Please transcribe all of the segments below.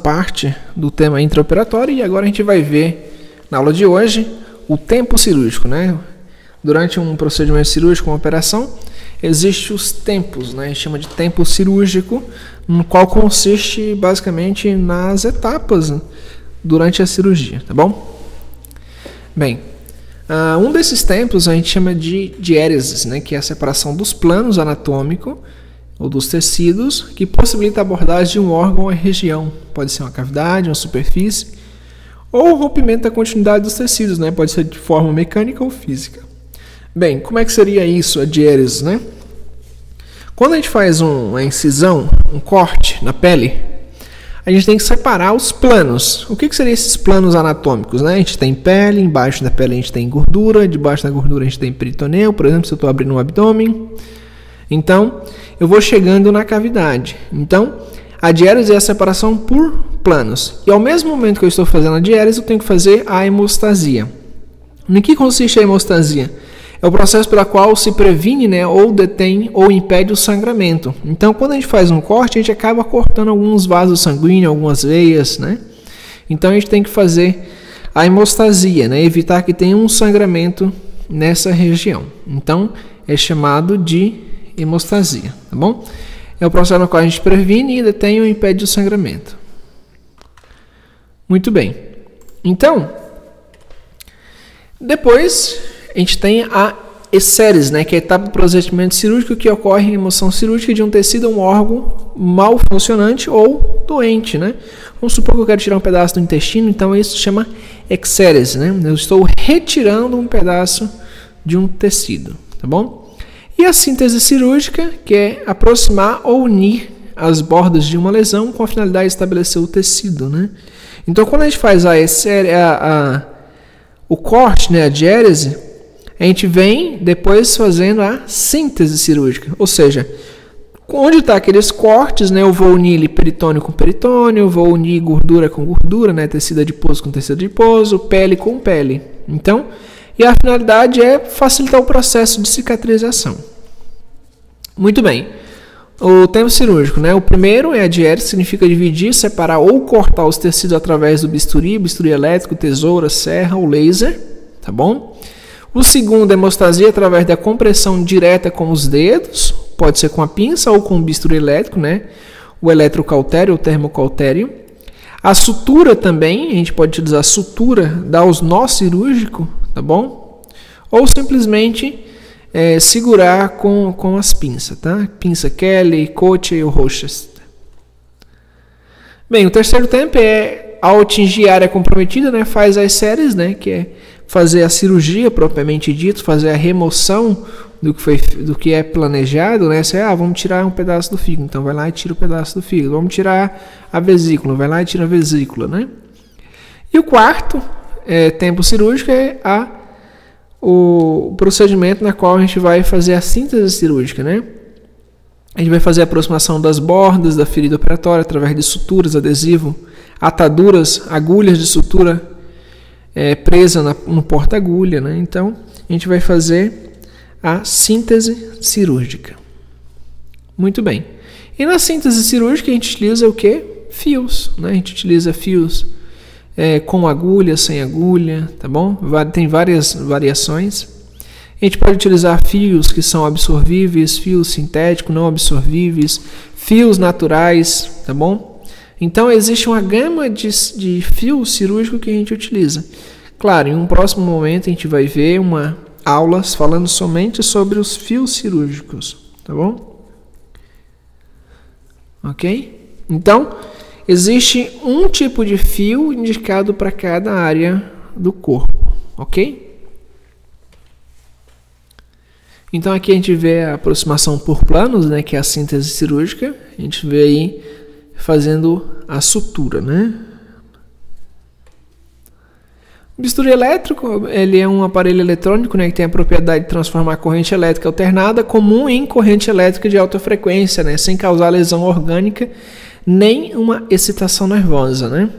parte do tema intraoperatório e agora a gente vai ver, na aula de hoje, o tempo cirúrgico, né? Durante um procedimento cirúrgico, uma operação, existem os tempos, né? A gente chama de tempo cirúrgico, no qual consiste basicamente nas etapas durante a cirurgia, tá bom? Bem, um desses tempos a gente chama de diéreses, né? Que é a separação dos planos anatômicos ou dos tecidos, que possibilita a abordagem de um órgão ou região. Pode ser uma cavidade, uma superfície, ou o rompimento da continuidade dos tecidos, né? Pode ser de forma mecânica ou física. Bem, como é que seria isso, a diérese, né? Quando a gente faz uma incisão, um corte na pele, a gente tem que separar os planos. O que seriam esses planos anatômicos, né? A gente tem pele, embaixo da pele a gente tem gordura, debaixo da gordura a gente tem peritoneu, por exemplo, se eu estou abrindo um abdômen. Então, eu vou chegando na cavidade. Então, a diérese é a separação por planos. E ao mesmo momento que eu estou fazendo a diérese, eu tenho que fazer a hemostasia. No que consiste a hemostasia? É o processo pelo qual se previne, né, ou detém ou impede o sangramento. Então, quando a gente faz um corte, a gente acaba cortando alguns vasos sanguíneos, algumas veias, né? Então, a gente tem que fazer a hemostasia, né, evitar que tenha um sangramento nessa região. Então, é chamado de hemostasia, tá bom? É o processo no qual a gente previne e detém ou impede o sangramento. Muito bem. Então, depois a gente tem a excérese, né, que é a etapa do procedimento cirúrgico que ocorre em remoção cirúrgica de um tecido ou um órgão mal funcionante ou doente, né? Vamos supor que eu quero tirar um pedaço do intestino, então isso se chama excérese, né? Eu estou retirando um pedaço de um tecido, tá bom? E a síntese cirúrgica, que é aproximar ou unir as bordas de uma lesão com a finalidade de estabelecer o tecido, né? Então, quando a gente faz o corte, né, a diérese, a gente vem depois fazendo a síntese cirúrgica, ou seja, onde está aqueles cortes, né, eu vou unir peritônio com peritônio, vou unir gordura com gordura, né, tecido adiposo com tecido adiposo, pele com pele. Então, e a finalidade é facilitar o processo de cicatrização. Muito bem. O tempo cirúrgico, né? O primeiro é a diérese, significa dividir, separar ou cortar os tecidos através do bisturi elétrico, tesoura, serra ou laser, tá bom? O segundo é hemostasia através da compressão direta com os dedos, pode ser com a pinça ou com o bisturi elétrico, né? O eletrocautério ou termocautério. A sutura também, a gente pode utilizar a sutura, dar os nós cirúrgicos, tá bom? Ou simplesmente segurar com as pinças, tá? Pinça Kelly, Coche ou Rochas. Bem, o terceiro tempo é, ao atingir a área comprometida, né, faz as séries, né, que é fazer a cirurgia propriamente dito, fazer a remoção do que é planejado, né? Vamos tirar um pedaço do fígado, então vai lá e tira o pedaço do fígado. Vamos tirar a vesícula, vai lá e tira a vesícula, né? E o quarto tempo cirúrgico é o procedimento na qual a gente vai fazer a síntese cirúrgica, né? A gente vai fazer a aproximação das bordas da ferida operatória através de suturas, adesivo, ataduras, agulhas de sutura presa no porta-agulha, né? Então, a gente vai fazer a síntese cirúrgica. Muito bem. E na síntese cirúrgica a gente utiliza o quê? Fios, né? A gente utiliza fios com agulha, sem agulha, tá bom? Tem várias variações. A gente pode utilizar fios que são absorvíveis, fios sintéticos, não absorvíveis, fios naturais, tá bom? Então, existe uma gama de fios cirúrgicos que a gente utiliza. Claro, em um próximo momento a gente vai ver aulas falando somente sobre os fios cirúrgicos, tá bom? Ok? Então, existe um tipo de fio indicado para cada área do corpo, ok? Então aqui a gente vê a aproximação por planos, né, que é a síntese cirúrgica. A gente vê aí fazendo a sutura, né? O bisturi elétrico, ele é um aparelho eletrônico, né, que tem a propriedade de transformar a corrente elétrica alternada comum em corrente elétrica de alta frequência, né, sem causar lesão orgânica nem uma excitação nervosa, né?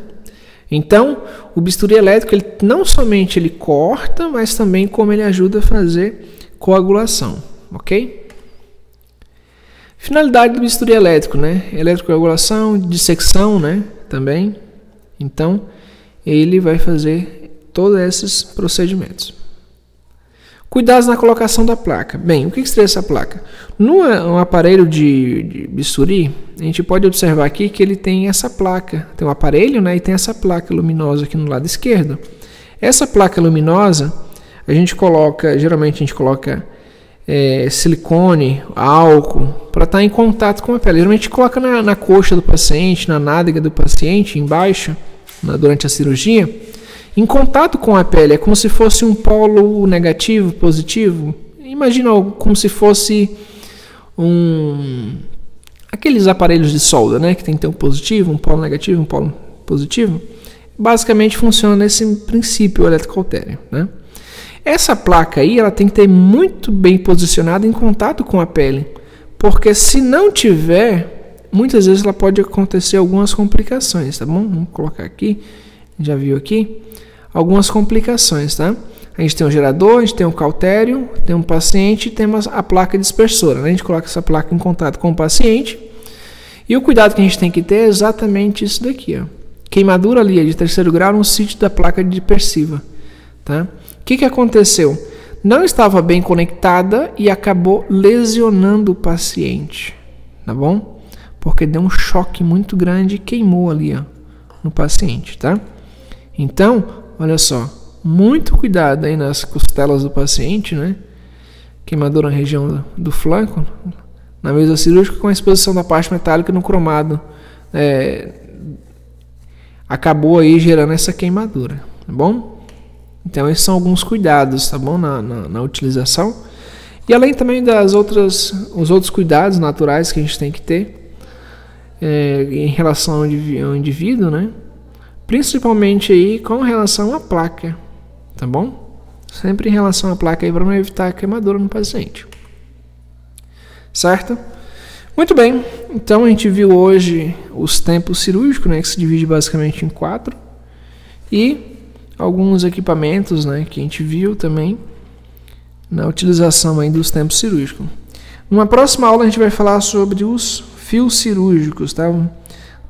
Então, o bisturi elétrico, ele não somente ele corta, mas também como ele ajuda a fazer coagulação, ok? Finalidade do bisturi elétrico, né? Eletrocoagulação, dissecção, né? também. Então, ele vai fazer todos esses procedimentos. Cuidados na colocação da placa. Bem, o que seria essa placa? No aparelho de bisturi, a gente pode observar aqui que ele tem essa placa. Tem um aparelho, né, e tem essa placa luminosa aqui no lado esquerdo. Essa placa luminosa, geralmente a gente coloca silicone, álcool, para estar em contato com a pele. Geralmente a gente coloca na coxa do paciente, na nádega do paciente, embaixo, durante a cirurgia, em contato com a pele. É como se fosse um polo negativo, positivo. Imagina como se fosse aqueles aparelhos de solda, né, que tem que ter um positivo, um polo negativo, um polo positivo. Basicamente funciona nesse princípio eletrocautério, né? Essa placa aí, ela tem que ter muito bem posicionada em contato com a pele, porque se não tiver, muitas vezes ela pode acontecer algumas complicações, tá bom? Vamos colocar aqui, já viu aqui, algumas complicações, tá? A gente tem um gerador, a gente tem um cautério, tem um paciente e temos a placa dispersora, né? A gente coloca essa placa em contato com o paciente e o cuidado que a gente tem que ter é exatamente isso daqui, ó. Queimadura ali de 3º grau no sítio da placa dispersiva, tá? O que aconteceu? Não estava bem conectada e acabou lesionando o paciente, tá bom? Porque deu um choque muito grande e queimou ali, ó, no paciente, tá? Então, olha só, muito cuidado aí nas costelas do paciente, né? Queimadura na região do flanco, na mesa cirúrgica, com a exposição da parte metálica no cromado, acabou aí gerando essa queimadura, tá bom? Então esses são alguns cuidados, tá bom, na utilização. E além também os outros cuidados naturais que a gente tem que ter em relação ao indivíduo, né? Principalmente aí com relação à placa, tá bom? Sempre em relação à placa aí para não evitar a queimadura no paciente. Certo? Muito bem, então a gente viu hoje os tempos cirúrgicos, né, que se divide basicamente em 4, e alguns equipamentos, né, que a gente viu também na utilização aí dos tempos cirúrgicos. Numa próxima aula a gente vai falar sobre os fios cirúrgicos, tá?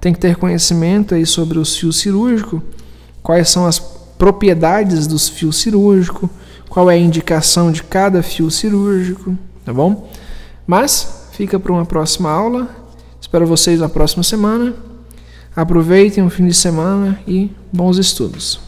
Tem que ter conhecimento aí sobre os fios cirúrgicos, quais são as propriedades dos fios cirúrgicos, qual é a indicação de cada fio cirúrgico, tá bom? Mas fica para uma próxima aula. Espero vocês na próxima semana. Aproveitem o fim de semana e bons estudos.